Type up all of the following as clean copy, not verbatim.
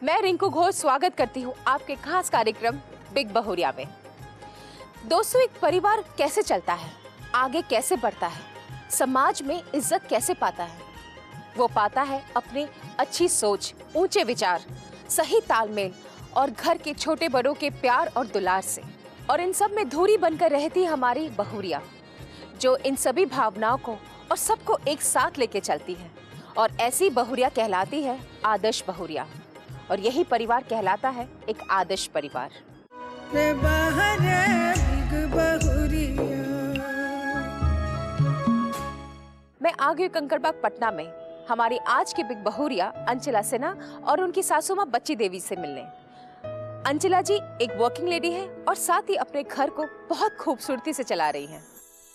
मैं रिंकू घोष स्वागत करती हूँ आपके खास कार्यक्रम बिग बहुरिया में। दोस्तों, एक परिवार कैसे चलता है, आगे कैसे बढ़ता है, समाज में इज्जत कैसे पाता है, वो पाता है अपनी अच्छी सोच, ऊंचे विचार, सही तालमेल और घर के छोटे बड़ों के प्यार और दुलार से। और इन सब में धुरी बनकर रहती हमारी बहुरिया, जो इन सभी भावनाओं को और सबको एक साथ लेके चलती है। और ऐसी बहुरिया कहलाती है आदर्श बहुरिया, और यही परिवार कहलाता है एक आदर्श परिवार। मैं आ गई कंकड़बाग पटना में हमारी आज की बिग बहुरिया अंचला सिन्हा और उनकी सासू माँ बच्ची देवी से मिलने। अंचला जी एक वर्किंग लेडी है और साथ ही अपने घर को बहुत खूबसूरती से चला रही हैं।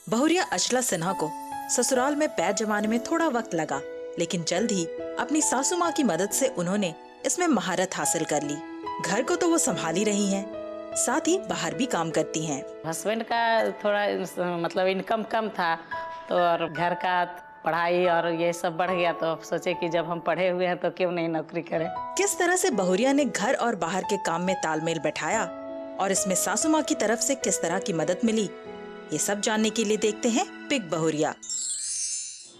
बहुरिया अंचला सिन्हा को ससुराल में पैर जमाने में थोड़ा वक्त लगा, लेकिन जल्द ही अपनी सासू माँ की मदद से उन्होंने इसमें महारत हासिल कर ली। घर को तो वो संभाल ही रही हैं, साथ ही बाहर भी काम करती हैं। हस्बैंड का थोड़ा मतलब इनकम कम था, तो और घर का पढ़ाई और ये सब बढ़ गया, तो सोचे कि जब हम पढ़े हुए हैं तो क्यों नहीं नौकरी करें। किस तरह से बहुरिया ने घर और बाहर के काम में तालमेल बैठाया और इसमें सासू माँ की तरफ से किस तरह की मदद मिली, ये सब जानने के लिए देखते हैं बिग बहुरिया।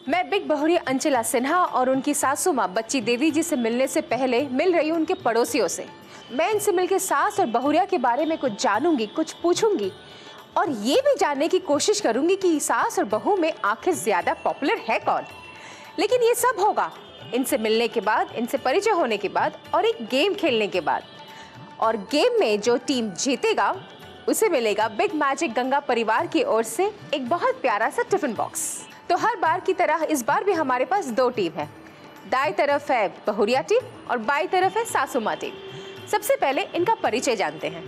मैं बिग बहुरिया अंचला सिन्हा और उनकी सासू माँ बच्ची देवी जी से मिलने से पहले मिल रही हूँ उनके पड़ोसियों से। मैं इनसे मिलकर सास और बहुरिया के बारे में कुछ जानूंगी, कुछ पूछूंगी और ये भी जानने की कोशिश करूंगी कि सास और बहू में आखिर ज्यादा पॉपुलर है कौन। लेकिन ये सब होगा इनसे मिलने के बाद, इनसे परिचय होने के बाद और एक गेम खेलने के बाद। और गेम में जो टीम जीतेगा उसे मिलेगा बिग मैजिक गंगा परिवार की ओर से एक बहुत प्यारा सा टिफिन बॉक्स। तो हर बार की तरह इस बार भी हमारे पास दो टीम है। दाई तरफ है बहुरिया टीम और बाई तरफ है सासू माँ टीम। सबसे पहले इनका परिचय जानते हैं।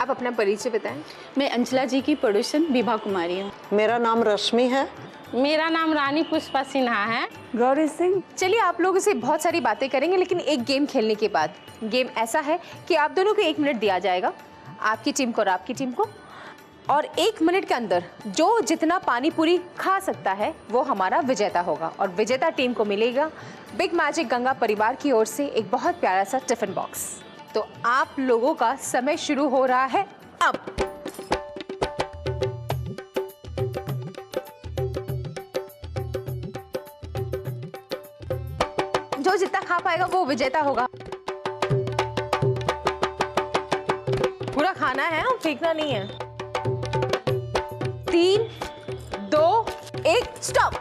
आप अपना परिचय बताएं। मैं अंचला जी की पड़ोसन विभा कुमारी हूँ। मेरा नाम रश्मि है। मेरा नाम रानी पुष्पा सिन्हा है। गौरी सिंह। चलिए, आप लोगों से बहुत सारी बातें करेंगे, लेकिन एक गेम खेलने के बाद। गेम ऐसा है कि आप दोनों को 1 मिनट दिया जाएगा, आपकी टीम को और आपकी टीम को, और 1 मिनट के अंदर जो जितना पानी पूरी खा सकता है वो हमारा विजेता होगा। और विजेता टीम को मिलेगा बिग मैजिक गंगा परिवार की ओर से एक बहुत प्यारा सा टिफिन बॉक्स। तो आप लोगों का समय शुरू हो रहा है अब। जो जितना खा पाएगा वो विजेता होगा। पूरा खाना है, फेंकना नहीं है। 3, 2, 1 स्टॉप।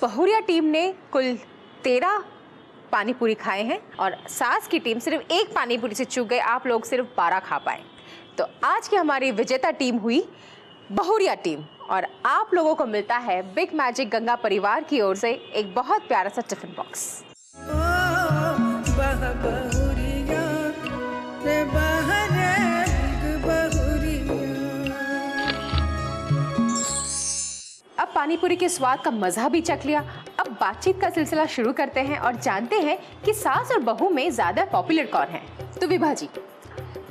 बहुरिया टीम ने कुल 13 पानी पूरी खाए हैं और सास की टीम सिर्फ 1 पानी पूरी से चूक गए। आप लोग सिर्फ 12 खा पाए। तो आज की हमारी विजेता टीम हुई बहुरिया टीम और आप लोगों को मिलता है बिग मैजिक गंगा परिवार की ओर से एक बहुत प्यारा सा टिफिन बॉक्स। अब पानी पूरी के स्वाद का मजा भी चख लिया। अब बातचीत का सिलसिला शुरू करते हैं और जानते हैं कि सास और बहू में ज्यादा पॉपुलर कौन है। तो विभा जी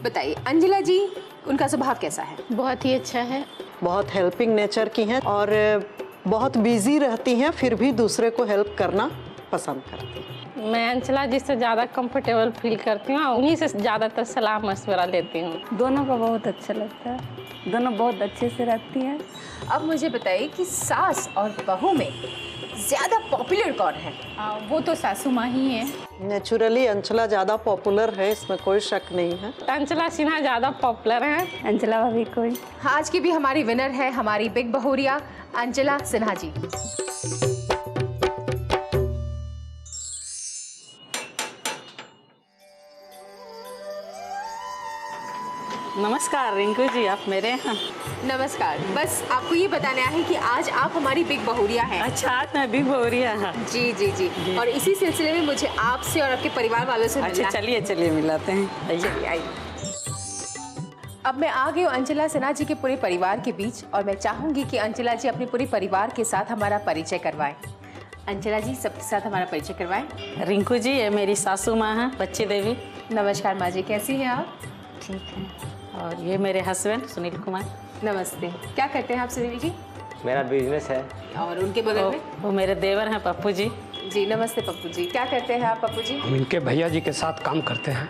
बताइए, अंजला जी उनका स्वभाव कैसा है? बहुत ही अच्छा है। बहुत हेल्पिंग नेचर की हैं और बहुत बिजी रहती हैं, फिर भी दूसरे को हेल्प करना पसंद करती हैं। मैं अंचला जी से ज़्यादा कंफर्टेबल फील करती हूँ, उन्हीं से ज़्यादातर सलाह मशवरा लेती हूँ। दोनों को बहुत अच्छा लगता है, दोनों बहुत अच्छे से रहती हैं। अब मुझे बताइए कि सास और बहू में ज्यादा पॉपुलर कौन है? वो तो सासू माँ ही है। नेचुरली अंचला ज़्यादा पॉपुलर है, इसमें कोई शक नहीं है। अंचला सिन्हा ज़्यादा पॉपुलर है। अंचला भाभी कोई। आज की भी हमारी विनर है हमारी बिग बहुरिया अंचला सिन्हा जी। नमस्कार रिंकू जी, आप मेरे यहाँ। नमस्कार। बस आपको ये बताना है कि आज आप हमारी बिग बहुरिया हैं। अच्छा, आज मैं भी बहुरिया हाँ। जी जी जी, और इसी सिलसिले में मुझे आपसे और आपके परिवार वालों से मिलना है। अच्छा चलिए चलिए मिलाते हैं। चलिए आइए। अब मैं आ गई हूँ अंचला सिन्हा जी के पूरे परिवार के बीच और मैं चाहूंगी कि अंचला जी अपने पूरे परिवार के साथ हमारा परिचय करवाएं। अंचला जी सबके साथ हमारा परिचय करवाएं। रिंकू जी ये मेरी सासू माँ है बच्ची देवी। नमस्कार माँ जी, कैसी हैं आप? ठीक है। और ये मेरे हस्बैंड सुनील कुमार। नमस्ते। क्या करते हैं आप सुनील जी? मेरा बिजनेस है। और उनके बगल में? वो मेरे देवर हैं पप्पू जी। जी नमस्ते पप्पू जी, क्या करते हैं आप पप्पू जी? हम इनके भैया जी के साथ काम करते हैं।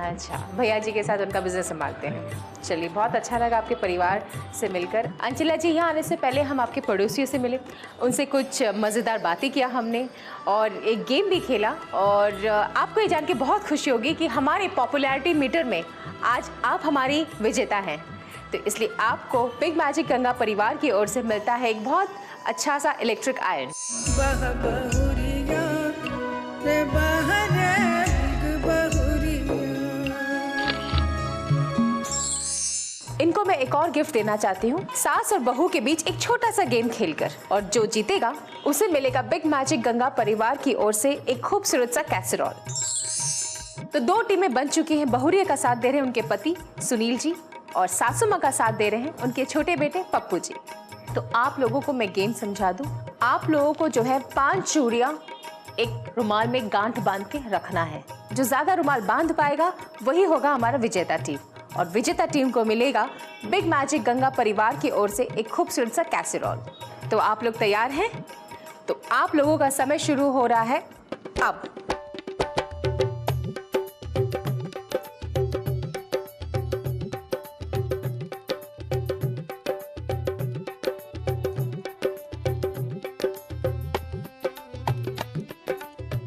अच्छा, भैया जी के साथ उनका बिजनेस संभालते हैं। चलिए, बहुत अच्छा लगा आपके परिवार से मिलकर। अंचला जी, यहाँ आने से पहले हम आपके पड़ोसियों से मिले, उनसे कुछ मज़ेदार बातें किया हमने और एक गेम भी खेला। और आपको ये जान के बहुत खुशी होगी कि हमारे पॉपुलैरिटी मीटर में आज आप हमारी विजेता हैं। तो इसलिए आपको बिग मैजिक गंगा परिवार की ओर से मिलता है एक बहुत अच्छा सा इलेक्ट्रिक आयरन। इनको मैं एक और गिफ्ट देना चाहती हूँ, सास और बहू के बीच एक छोटा सा गेम खेलकर, और जो जीतेगा उसे मिलेगा बिग मैजिक गंगा परिवार की ओर से एक खूबसूरत सा कैसरॉल। तो 2 टीमें बन चुकी हैं। बहुरिया का साथ दे रहे हैं उनके पति सुनील जी और सासू माँ का साथ दे रहे हैं उनके छोटे बेटे पप्पू जी। तो आप लोगों को मैं गेम समझा दूं। आप लोगों को जो है 5 चूड़ियां एक रुमाल में गांठ बांध के रखना है। जो ज्यादा रुमाल बांध पाएगा वही होगा हमारा विजेता टीम, और विजेता टीम को मिलेगा बिग मैजिक गंगा परिवार की ओर से एक खूबसूरत सा कैसरॉल। तो आप लोग तैयार हैं? तो आप लोगों का समय शुरू हो रहा है अब।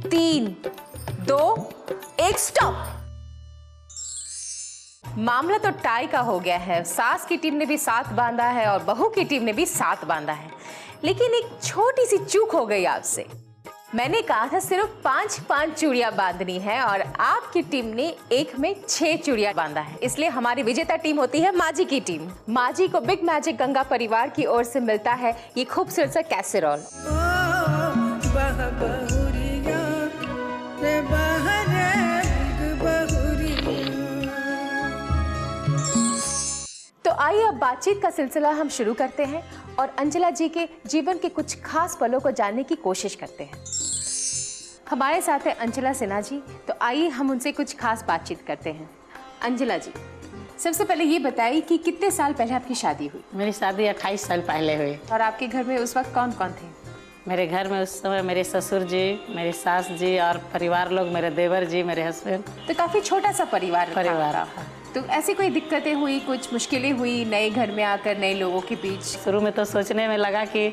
तीन, 2, 1 स्टॉप। मामला तो टाई का हो गया है। सास की टीम ने भी 7 बांधा है और बहू की टीम ने भी 7 बांधा है, लेकिन एक छोटी सी चूक हो गई आपसे। मैंने कहा था सिर्फ 5 चूड़ियां बांधनी है और आपकी टीम ने एक में 6 चूड़ियां बांधा है, इसलिए हमारी विजेता टीम होती है माजी की टीम। माजी को बिग मैजिक गंगा परिवार की ओर से मिलता है ये खूबसूरत सा कैसरॉल। तो आइए अब बातचीत का सिलसिला हम शुरू करते हैं और अंचला जी के जीवन के कुछ खास पलों को जानने की कोशिश करते हैं। हमारे साथ है अंचला सिन्हा जी, तो आइए हम उनसे कुछ खास बातचीत करते हैं। अंचला जी, सबसे पहले ये बताइए कि कितने साल पहले आपकी शादी हुई? मेरी शादी 28 साल पहले हुई। और आपके घर में उस वक्त कौन कौन थे? मेरे घर में उस समय मेरे ससुर जी, मेरी सास जी और परिवार लोग, मेरे देवर जी, मेरे हस्बैंड। तो काफी छोटा सा परिवार परिवार। तो ऐसी कोई दिक्कतें हुई, कुछ मुश्किलें हुई नए घर में आकर, नए लोगों के बीच? शुरू में तो सोचने में लगा कि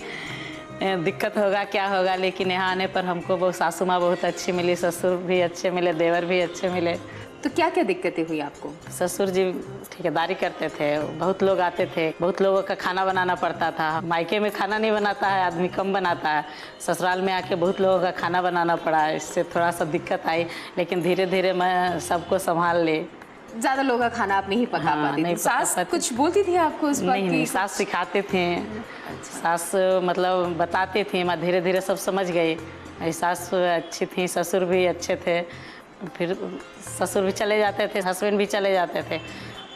दिक्कत होगा, क्या होगा, लेकिन यहाँ आने पर हमको वो सासू माँ बहुत अच्छी मिली, ससुर भी अच्छे मिले, देवर भी अच्छे मिले। तो क्या क्या दिक्कतें हुई आपको? ससुर जी ठेकेदारी करते थे, बहुत लोग आते थे, बहुत लोगों का खाना बनाना पड़ता था। मायके में खाना नहीं बनाता है, आदमी कम बनाता है, ससुराल में आके बहुत लोगों का खाना बनाना पड़ा, इससे थोड़ा सा दिक्कत आई, लेकिन धीरे धीरे मैं सबको संभाल ले। ज्यादा लोगों का खाना आप नहीं पका पाती थी? सास कुछ बोलती थी आपको उस वक्त? नहीं, सास सिखाते थे, सास मतलब बताते थे, मैं धीरे धीरे सब समझ गई। मेरी सास अच्छी थी, ससुर भी अच्छे थे, फिर ससुर भी चले जाते थे, हस्बैंड भी चले जाते थे।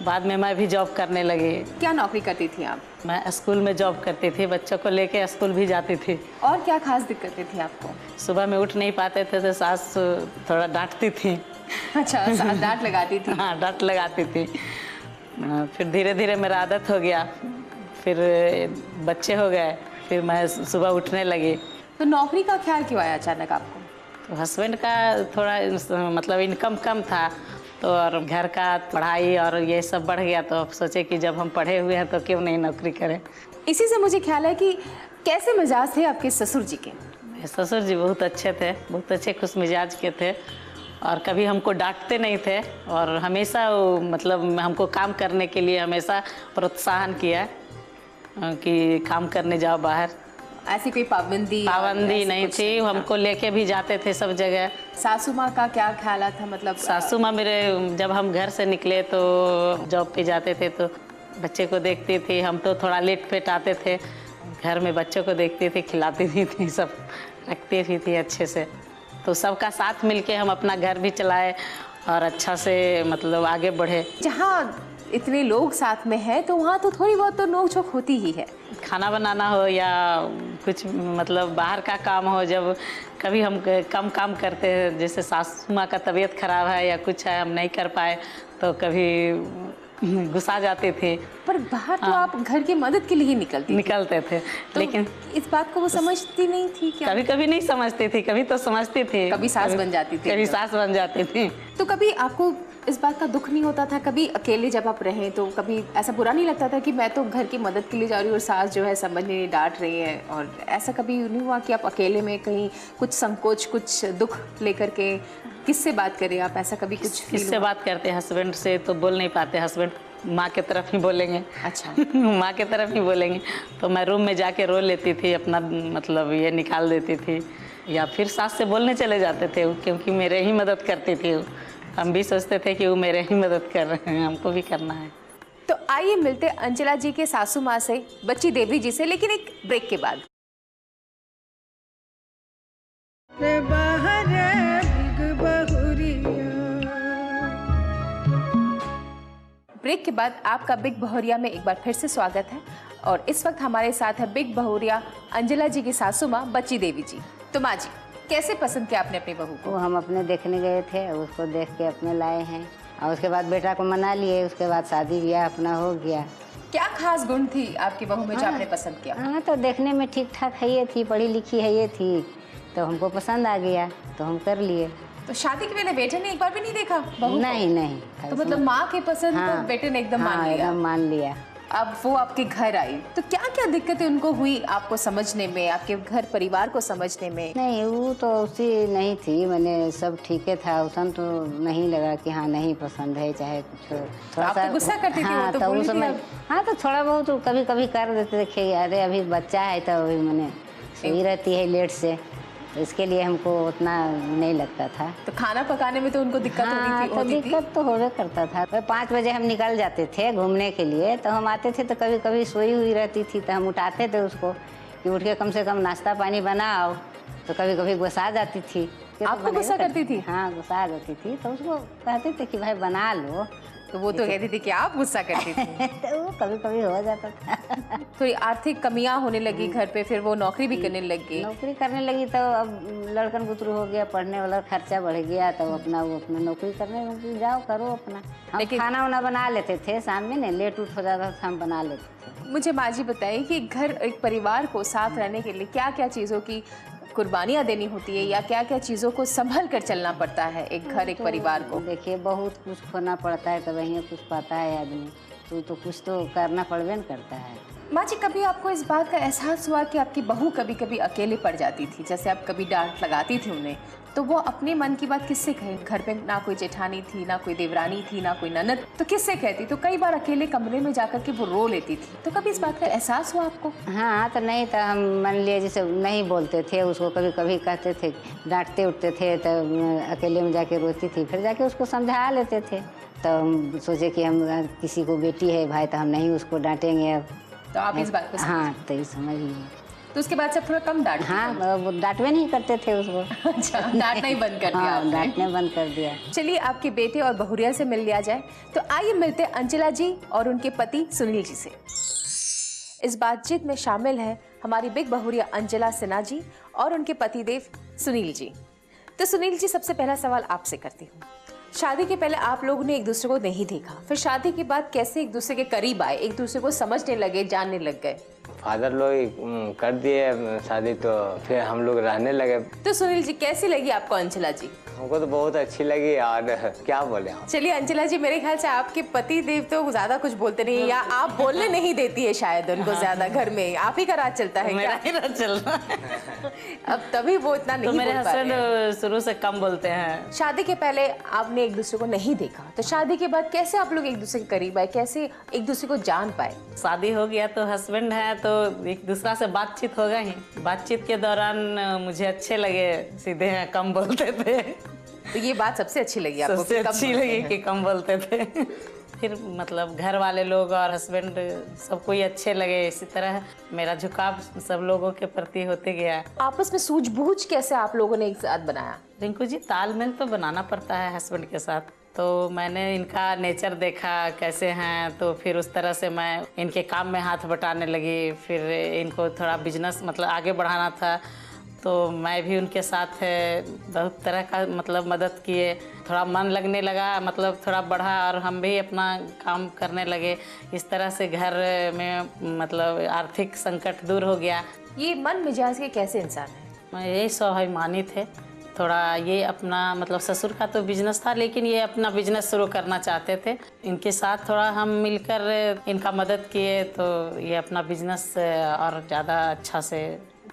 बाद में मैं भी जॉब करने लगी। क्या नौकरी करती थी आप? मैं स्कूल में जॉब करती थी, बच्चों को लेके स्कूल भी जाती थी। और क्या खास दिक्कतें थी आपको? सुबह में उठ नहीं पाते थे तो सास थोड़ा डांटती थी। अच्छा, सास डांट लगाती थी? हाँ, डांट लगाती थी। फिर धीरे धीरे मेरा आदत हो गया, फिर बच्चे हो गए, फिर मैं सुबह उठने लगी। तो नौकरी का ख्याल क्यों आया अचानक आपको? तो हस्बैंड का थोड़ा मतलब इनकम कम था, तो और घर का पढ़ाई और ये सब बढ़ गया, तो सोचे कि जब हम पढ़े हुए हैं तो क्यों नहीं नौकरी करें। इसी से मुझे ख्याल है कि कैसे मिजाज थे आपके ससुर जी के? ससुर जी बहुत अच्छे थे, बहुत अच्छे खुश मिजाज के थे, और कभी हमको डांटते नहीं थे, और हमेशा मतलब हमको काम करने के लिए हमेशा प्रोत्साहन किया कि काम करने जाओ बाहर। ऐसी कोई पाबंदी नहीं थी, हमको लेके भी जाते थे सब जगह। सासू माँ का क्या ख्याल था? मतलब सासू माँ मेरे, जब हम घर से निकले तो जॉब पे जाते थे तो बच्चे को देखती थी, हम तो थोड़ा लेट फेट आते थे, घर में बच्चों को देखती थी, खिलाती थी, सब रखती थी अच्छे से। तो सबका साथ मिलके हम अपना घर भी चलाए और अच्छा से मतलब आगे बढ़े। जहाँ इतने लोग साथ में हैं तो वहाँ तो थोड़ी बहुत तो नोक-झोंक होती ही है। खाना बनाना हो या कुछ मतलब बाहर का काम हो, जब कभी हम कम काम करते हैं, जैसे सासू माँ का तबीयत खराब है या कुछ है, हम नहीं कर पाए, तो कभी गुस्सा जाते थे। पर बाहर तो आप घर की मदद के लिए ही निकलते थे तो लेकिन इस बात को वो समझती नहीं थी क्या? कभी कभी नहीं समझती थी, कभी तो समझती थी, कभी सास बन जाती थी, कभी सास बन जाती थी। तो कभी आपको इस बात का दुख नहीं होता था? कभी अकेले जब आप रहें तो कभी ऐसा बुरा नहीं लगता था कि मैं तो घर की मदद के लिए जा रही हूँ और सास जो है समझ नहीं डांट रही है? और ऐसा कभी नहीं हुआ कि आप अकेले में कहीं कुछ संकोच, कुछ दुख लेकर के किससे बात करें आप? ऐसा कभी कुछ किससे बात करते? हस्बैंड से तो बोल नहीं पाते, हस्बैंड माँ के तरफ ही बोलेंगे। अच्छा। माँ के तरफ ही बोलेंगे तो मैं रूम में जाके रो लेती थी, अपना मतलब ये निकाल देती थी, या फिर सास से बोलने चले जाते थे क्योंकि मेरे ही मदद करती थी। हम भी सोचते थे कि वो मेरे ही मदद कर रहे हैं, हमको भी करना है। तो आइए मिलते अंचला जी के सासू माँ से, बच्ची देवी जी से, लेकिन एक ब्रेक के बाद। ब्रेक के बाद आपका बिग बहुरिया में एक बार फिर से स्वागत है और इस वक्त हमारे साथ है बिग बहुरिया अंजला जी की सासू माँ बच्ची देवी जी। तो माँ जी, कैसे पसंद किया आपने अपनी बहू को? वो हम अपने देखने गए थे, उसको देख के अपने लाए हैं और उसके बाद बेटा को मना लिए, उसके बाद शादी ब्याह अपना हो गया। क्या खास गुण थी आपकी बहू में जो आपने पसंद किया? हाँ, तो देखने में ठीक ठाक है ये थी, पढ़ी लिखी है ये थी, तो हमको पसंद आ गया तो हम कर लिए। तो शादी के पहले बेटे ने एक बार भी नहीं देखा बहू को? नहीं। तो मतलब माँ के पसंद हाँ, को बेटे ने एकदम मान लिया? एकदम मान लिया। अब वो आपके घर आई तो क्या क्या दिक्कतें उनको हुई आपको समझने में, आपके घर परिवार को समझने में? नहीं, वो तो उसी नहीं थी, मैंने सब ठीक है था, उसन तो नहीं लगा कि हाँ नहीं पसंद है चाहे कुछ। थोड़ा आप तो गुस्सा करती थी, हाँ, वो तो तो बोली उस थी समय अब। हाँ, तो थोड़ा बहुत कभी कभी कर देते थे, अरे अभी बच्चा है तो अभी मैंने सोई रहती है लेट से, तो इसके लिए हमको उतना नहीं लगता था। तो खाना पकाने में तो उनको दिक्कत हाँ, तो होती थी? दिक्कत तो होवे करता था। 5 बजे हम निकल जाते थे घूमने के लिए, तो हम आते थे तो कभी कभी सोई हुई रहती थी, तो हम उठाते थे उसको कि उठ के कम से कम नाश्ता पानी बनाओ, तो कभी कभी गुस्सा जाती थी। आपको गुस्सा करती थी? हाँ, गुस्सा जाती थी, तो उसको कहते थे कि भाई बना लो, तो वो तो कहती थी कि आप गुस्सा करती थी। तो वो कभी कभी हो जाता था। थोड़ी आर्थिक कमियां होने लगी घर पे, फिर वो नौकरी भी करने लग गई। नौकरी करने लगी तो अब लड़कन बुतरू हो गया, पढ़ने वाला खर्चा बढ़ गया, तो अपना वो अपना नौकरी करने लगी, जाओ करो अपना। हम खाना वाना बना लेते थे, शाम में नहीं लेट उठ हो जाता था, हम बना लेते थे। मुझे माँ जी बताइए कि घर, एक परिवार को साथ रहने के लिए क्या क्या चीज़ों की कुर्बानियाँ देनी होती है या क्या क्या चीज़ों को संभल कर चलना पड़ता है एक घर, एक परिवार को? देखिए, बहुत कुछ खोना पड़ता है तब वहीं कुछ पाता है आदमी, तो कुछ तो करना पड़बे न करता है। माँ जी, कभी आपको इस बात का एहसास हुआ कि आपकी बहू कभी कभी अकेले पड़ जाती थी? जैसे आप कभी डांट लगाती थी उन्हें, तो वो अपने मन की बात किससे कहे? घर पे ना कोई जेठानी थी, ना कोई देवरानी थी, ना कोई ननद, तो किससे कहती? तो कई बार अकेले कमरे में जाकर के वो रो लेती थी। तो कभी इस बात का एहसास हुआ आपको? हाँ, तो नहीं तो हम मान लिए जैसे नहीं बोलते थे उसको, कभी कभी कहते थे, डांटते उठते थे, तो अकेले में जाके रोती थी, फिर जाके उसको समझा लेते थे। तो हम सोचे कि हम किसी को बेटी है भाई, तो हम नहीं उसको डांटेंगे अब। तो आप इस बात को हाँ, तो ये समझ लिए। तो उसके बाद से थोड़ा कम डांट? हाँ, वो डांटवे नहीं करते थे उसको। अच्छा, डांटना ही बंद कर दिया हाँ, आपने? डांटने बंद कर दिया। चलिए आपके बेटे और बहुरिया से मिल लिया जाए। तो आइए मिलते हैं अंचला जी और उनके पति सुनील जी से। इस बातचीत में शामिल है हमारी बिग बहुरिया अंचला सिन्हा जी और उनके पतिदेव सुनील जी। तो सुनील जी, सबसे पहला सवाल आपसे करती हूँ। शादी के पहले आप लोगों ने एक दूसरे को नहीं देखा, फिर शादी के बाद कैसे एक दूसरे के करीब आए, एक दूसरे को समझने लगे, जानने लग गए? फादर लोग कर दिए शादी, तो फिर हम लोग रहने लगे। तो सुनील जी, कैसी लगी आपको अंचला जी? हमको तो बहुत अच्छी लगी और क्या बोले हम। चलिए अंचला जी, मेरे ख्याल से आपके पति देव तो ज्यादा कुछ बोलते नहीं, या आप बोलने नहीं देती है शायद उनको ज्यादा, घर में आप ही का राज चलता है? मेरा ही राज चल रहा है। अब तभी वो इतना नहीं तो मेरे बोल पा रहे हैं। हस्बैंड शुरू से कम बोलते हैं। शादी के पहले आपने एक दूसरे को नहीं देखा, तो शादी के बाद कैसे आप लोग एक दूसरे के करीब आए, कैसे एक दूसरे को जान पाए? शादी हो गया तो हस्बैंड है तो एक दूसरा से बातचीत हो गई। बातचीत के दौरान मुझे अच्छे लगे, सीधे हैं, कम बोलते थे। तो ये बात सबसे अच्छी लगी आपको? सबसे कि कम अच्छी बोलते लगी हैं। कि कम बोलते थे। फिर मतलब घर वाले लोग और हस्बैंड सबको ही अच्छे लगे। इसी तरह मेरा झुकाव सब लोगों के प्रति होते गया। आपस में सूझबूझ कैसे आप लोगों ने एक साथ बनाया? रिंकू जी, तालमेल तो बनाना पड़ता है हस्बैंड के साथ। तो मैंने इनका नेचर देखा कैसे हैं, तो फिर उस तरह से मैं इनके काम में हाथ बटाने लगी। फिर इनको थोड़ा बिजनेस मतलब आगे बढ़ाना था, तो मैं भी उनके साथ बहुत तरह का मतलब मदद किए। थोड़ा मन लगने लगा, मतलब थोड़ा बढ़ा और हम भी अपना काम करने लगे। इस तरह से घर में मतलब आर्थिक संकट दूर हो गया। ये मन मिजाज के कैसे इंसान है? मैं यही स्वाभिमानी थे। थोड़ा ये अपना मतलब ससुर का तो बिजनेस था, लेकिन ये अपना बिजनेस शुरू करना चाहते थे। इनके साथ थोड़ा हम मिलकर इनका मदद किए तो ये अपना बिजनेस और ज़्यादा अच्छा से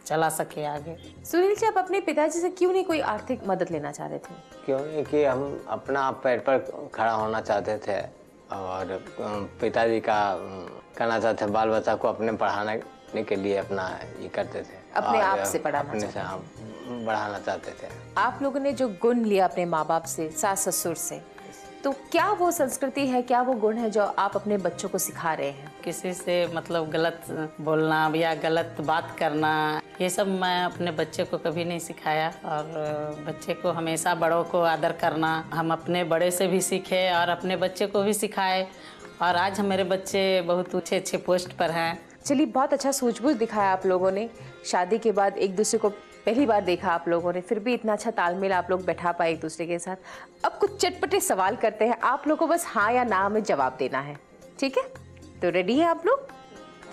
चला सके आगे। सुनील जी, आप अपने पिताजी से क्यों नहीं कोई आर्थिक मदद लेना चाह रहे थे? क्यों कि हम अपना पैर पर खड़ा होना चाहते थे और पिताजी का करना चाहते, बाल बच्चा को अपने पढ़ाने के लिए अपना ये करते थे, अपने और आप से पढ़ाना अपने से हम बढ़ाना चाहते थे। आप लोगों ने जो गुण लिया अपने माँ बाप से, सास ससुर से, तो क्या वो संस्कृति है, क्या वो गुण है जो आप अपने बच्चों को सिखा रहे हैं? किसी से मतलब गलत बोलना या गलत बात करना, ये सब मैं अपने बच्चे को कभी नहीं सिखाया। और बच्चे को हमेशा बड़ों को आदर करना हम अपने बड़े से भी सीखे और अपने बच्चे को भी सिखाए। और आज मेरे बच्चे बहुत अच्छे अच्छे पोस्ट पर हैं। चलिए, बहुत अच्छा सूझबूझ दिखाया आप लोगों ने। शादी के बाद एक दूसरे को पहली बार देखा आप लोगों ने, फिर भी इतना अच्छा तालमेल आप लोग बैठा पाए एक दूसरे के साथ। अब कुछ चटपटे सवाल करते हैं, आप लोगों को बस हाँ या ना में जवाब देना है, ठीक है? तो रेडी है आप लोग?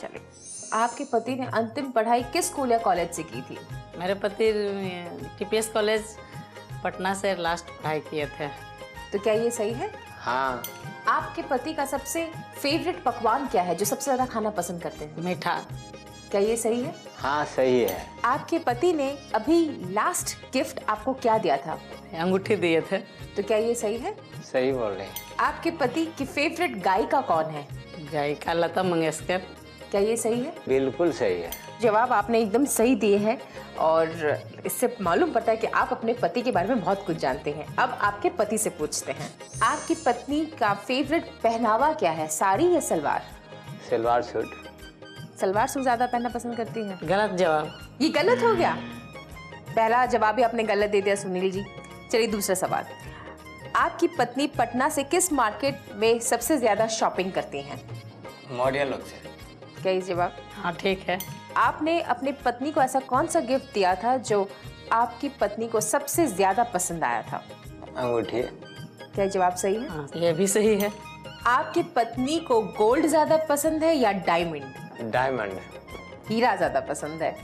चलिए, आपके पति ने अंतिम पढ़ाई किस स्कूल या कॉलेज से की थी? मेरे पति TPS कॉलेज पटना से लास्ट पढ़ाई किए थे। तो क्या ये सही है? हाँ। आपके पति का सबसे फेवरेट पकवान क्या है, जो सबसे ज्यादा खाना पसंद करते हैं? मीठा। क्या ये सही है? हाँ सही है। आपके पति ने अभी लास्ट गिफ्ट आपको क्या दिया था? अंगूठी दिए थे। तो क्या ये सही है? सही बोल रहे हैं। आपके पति की फेवरेट गायिका कौन है? गायिका लता मंगेशकर। क्या ये सही है? बिल्कुल सही है। जवाब आपने एकदम सही दिए हैं और इससे मालूम पड़ता है कि आप अपने पति के बारे में बहुत कुछ जानते हैं। अब आपके पति से पूछते हैं, आपकी पत्नी का फेवरेट पहनावा क्या है, साड़ी या सलवार? सलवार सूट। सलवार सूट ज्यादा पहनना पसंद करती हैं। गलत जवाब। ये गलत हो गया। पहला जवाब ही आपने गलत दे दिया सुनील जी। चलिए, दूसरा सवाल, आपकी पत्नी पटना से किस मार्केट में सबसे ज्यादा शॉपिंग करती हैं? मॉडल लोग से। क्या ये जवाब? हाँ ठीक है। आपने अपनी पत्नी को ऐसा कौन सा गिफ्ट दिया था जो आपकी पत्नी को सबसे ज्यादा पसंद आया था? अंगूठी। क्या जवाब सही है? हाँ, ये भी सही है। आपकी पत्नी को गोल्ड ज्यादा पसंद है या डायमंड? डायमंड। हीरा ज्यादा पसंद है।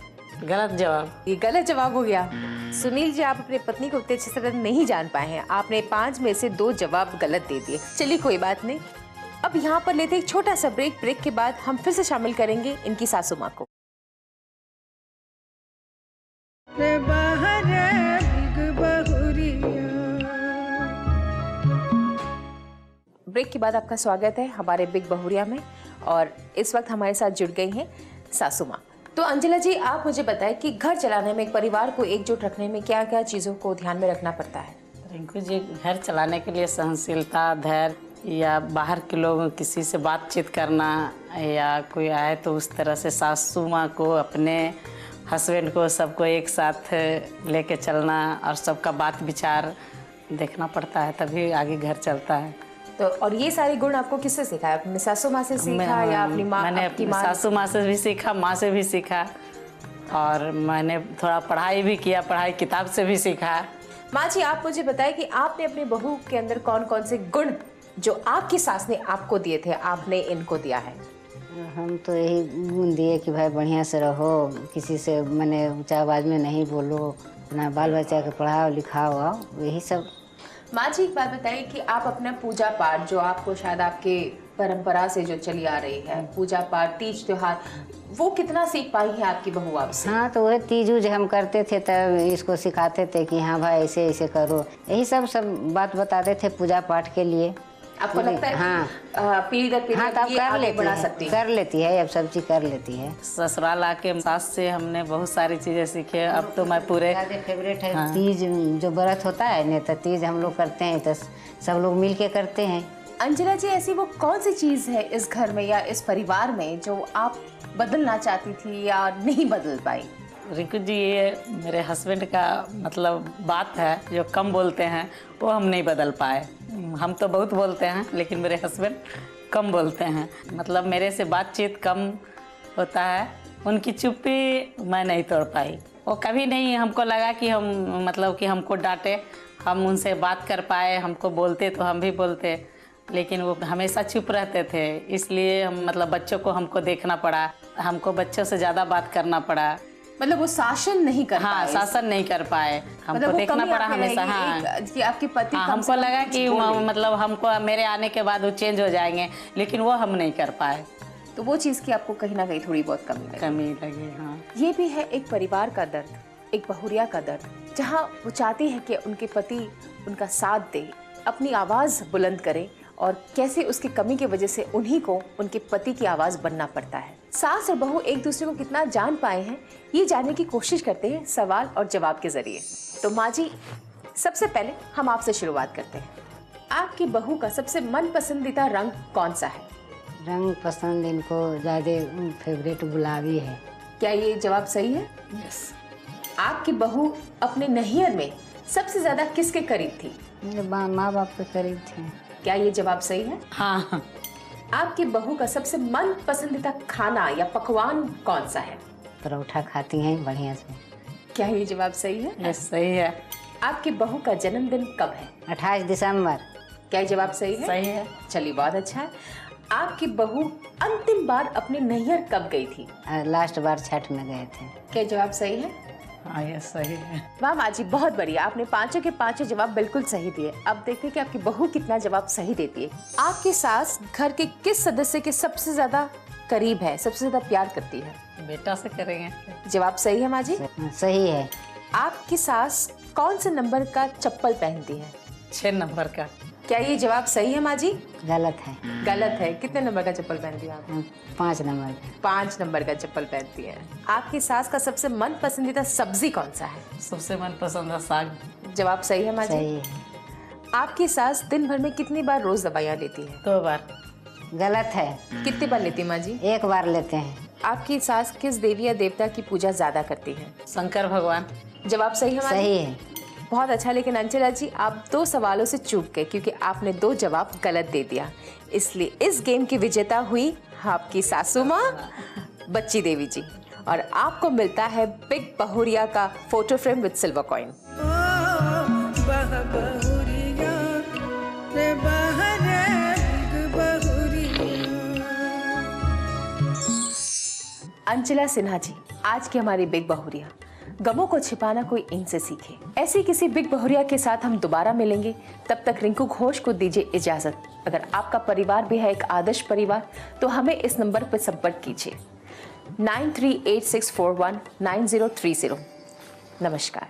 गलत जवाब। ये गलत जवाब हो गया। सुनील जी, आप अपने पत्नी को उतने अच्छे से नहीं जान पाए हैं। आपने 5 में से 2 जवाब गलत दे दिए। चलिए, कोई बात नहीं। अब यहाँ पर लेते एक छोटा सा ब्रेक। ब्रेक के बाद हम फिर से शामिल करेंगे इनकी सासू माँ को। ब्रेक के बाद आपका स्वागत है हमारे बिग बहुरिया में और इस वक्त हमारे साथ जुड़ गई हैं सासू माँ। तो अंजना जी, आप मुझे बताएं कि घर चलाने में, एक परिवार को एकजुट रखने में क्या क्या चीज़ों को ध्यान में रखना पड़ता है? रिंकू जी, घर चलाने के लिए सहनशीलता, धैर्य, या बाहर के लोगों किसी से बातचीत करना या कोई आए तो उस तरह से सासू माँ को, अपने हस्बैंड को, सबको एक साथ लेके चलना और सबका बात विचार देखना पड़ता है, तभी आगे घर चलता है। तो और ये सारे गुण आपको किससे सीखा है? अपने सासू माँ से सीखा या अपनी माँ? मैंने अपनी सासू माँ से भी सीखा, माँ से भी सीखा और मैंने थोड़ा पढ़ाई भी किया, पढ़ाई किताब से भी सीखा। माँ जी, आप मुझे बताएं कि आपने अपनी बहू के अंदर कौन कौन से गुण जो आपकी सास ने आपको दिए थे, आपने इनको दिया है? हम तो यही गुण दिए कि भाई बढ़िया से रहो, किसी से मैंने ऊँचा आवाज़ में नहीं बोलो, अपना बाल बच्चा के पढ़ाओ लिखाओ, यही सब। माँ जी, एक बात बताइए कि आप अपना पूजा पाठ, जो आपको शायद आपके परंपरा से जो चली आ रही है, पूजा पाठ, तीज त्योहार, वो कितना सीख पाई है आपकी बहू आपसे? हाँ, तो वह तीज उज हम करते थे तब इसको सिखाते थे कि हाँ भाई ऐसे ऐसे करो, यही सब बात बताते थे पूजा पाठ के लिए। आपको लगता है हाँ, पीढ़ी दर पीढ़ी हाँ, तब कर लेती है, अब सब चीज कर लेती है। ससुराल आके सास से हमने बहुत सारी चीज़ें सीखे। अब तो मैं पूरे फेवरेट है तीज, जो व्रत होता है नहीं तो तीज हम लोग करते हैं, तो सब लोग मिल के करते हैं। अंजना जी, ऐसी वो कौन सी चीज़ है इस घर में या इस परिवार में जो आप बदलना चाहती थी या नहीं बदल पाई? रिंकू जी, ये मेरे हस्बैंड का मतलब बात है जो कम बोलते हैं, वो हम नहीं बदल पाए। हम तो बहुत बोलते हैं लेकिन मेरे हस्बैंड कम बोलते हैं, मतलब मेरे से बातचीत कम होता है। उनकी चुप्पी मैं नहीं तोड़ पाई। वो कभी नहीं हमको लगा कि हम मतलब कि हमको डांटे, हम उनसे बात कर पाए, हमको बोलते तो हम भी बोलते, लेकिन वो हमेशा चुप रहते थे। इसलिए हम मतलब बच्चों को हमको देखना पड़ा, हमको बच्चों से ज़्यादा बात करना पड़ा। मतलब वो शासन नहीं कर हाँ, पाए। शासन नहीं कर पाए, हमको मतलब वो देखना कमी पड़ा आप में हमेशा। रहेगी हाँ, कि आपके पति हाँ, कम हमको से कम लगा कुछ कि बोले। मतलब हमको मेरे आने के बाद वो चेंज हो जाएंगे, लेकिन वो हम नहीं कर पाए, तो वो चीज़ की आपको कहीं ना कहीं थोड़ी बहुत कमी लगी। कमी लगी। हाँ, ये भी है एक परिवार का दर्द, एक बहुरिया का दर्द, जहाँ वो चाहती है कि उनके पति उनका साथ दे, अपनी आवाज़ बुलंद करे, और कैसे उसकी कमी की वजह से उन्हीं को उनके पति की आवाज़ बनना पड़ता है। सास और बहू एक दूसरे को कितना जान पाए हैं, ये जानने की कोशिश करते हैं सवाल और जवाब के जरिए। तो माँ जी, सबसे पहले हम आपसे शुरुआत करते हैं। आपकी बहू का सबसे मन पसंदीदा रंग कौन सा है? रंग पसंद इनको ज़्यादा फेवरेट गुलाबी है। क्या ये जवाब सही है? यस। आपकी बहू अपने नैहर में सबसे ज्यादा किसके करीब थी? मेरे माँ बाप के करीब थे। क्या ये जवाब सही है? हाँ, आपकी बहू का सबसे मन पसंदीदा खाना या पकवान कौन सा है? परोठा खाती हैं बढ़िया से। क्या ये जवाब सही है? यस सही है। आपकी बहू का जन्मदिन कब है? 28 दिसंबर। क्या ये जवाब सही है? सही है। चलिए, बहुत अच्छा है। आपकी बहू अंतिम बार अपने नैहर कब गई थी? लास्ट बार छठ में गए थे। क्या जवाब सही है? हाँ, यस सही है। वाह माँ जी, बहुत बढ़िया, आपने पांचों के पांचों जवाब बिल्कुल सही दिए। अब देखते हैं कि आपकी बहू कितना जवाब सही देती है। आपकी सास घर के किस सदस्य के सबसे ज्यादा करीब है, सबसे ज्यादा प्यार करती है? बेटा से करेंगे। जवाब सही है माँ जी। सही है। आपकी सास कौन से नंबर का चप्पल पहनती है? 6 नंबर का। क्या ये जवाब सही है माँ जी? गलत है। गलत है। कितने नंबर का चप्पल पहनती है आप? 5 नंबर का। 5 नंबर का चप्पल पहनती है। आपकी सास का सबसे मन पसंदीदा सब्जी कौन सा है? सबसे मनपसंद साग। जवाब सही है माँ जी। सही है। आपकी सास दिन भर में कितनी बार रोज दवाइयाँ लेती है? 2 बार। गलत है। कितनी बार लेती है माँ जी? 1 बार लेते हैं। आपकी सास किस देवी या देवता की पूजा ज्यादा करती है? शंकर भगवान। जवाब सही है माँ जी? सही है। बहुत अच्छा, लेकिन अंचला जी आप 2 सवालों से चूक गए क्योंकि आपने 2 जवाब गलत दे दिया। इसलिए इस गेम की विजेता हुई आपकी सासू माँ बच्ची देवी जी, और आपको मिलता है बिग बहुरिया का photo frame with silver coin. Anchala Sinha ji, आज की हमारी बिग बहुरिया, गमों को छिपाना कोई इनसे सीखे। ऐसी किसी बिग बहुरिया के साथ हम दोबारा मिलेंगे। तब तक रिंकू घोष को दीजिए इजाजत। अगर आपका परिवार भी है एक आदर्श परिवार, तो हमें इस नंबर पर संपर्क कीजिए 9386419030। नमस्कार।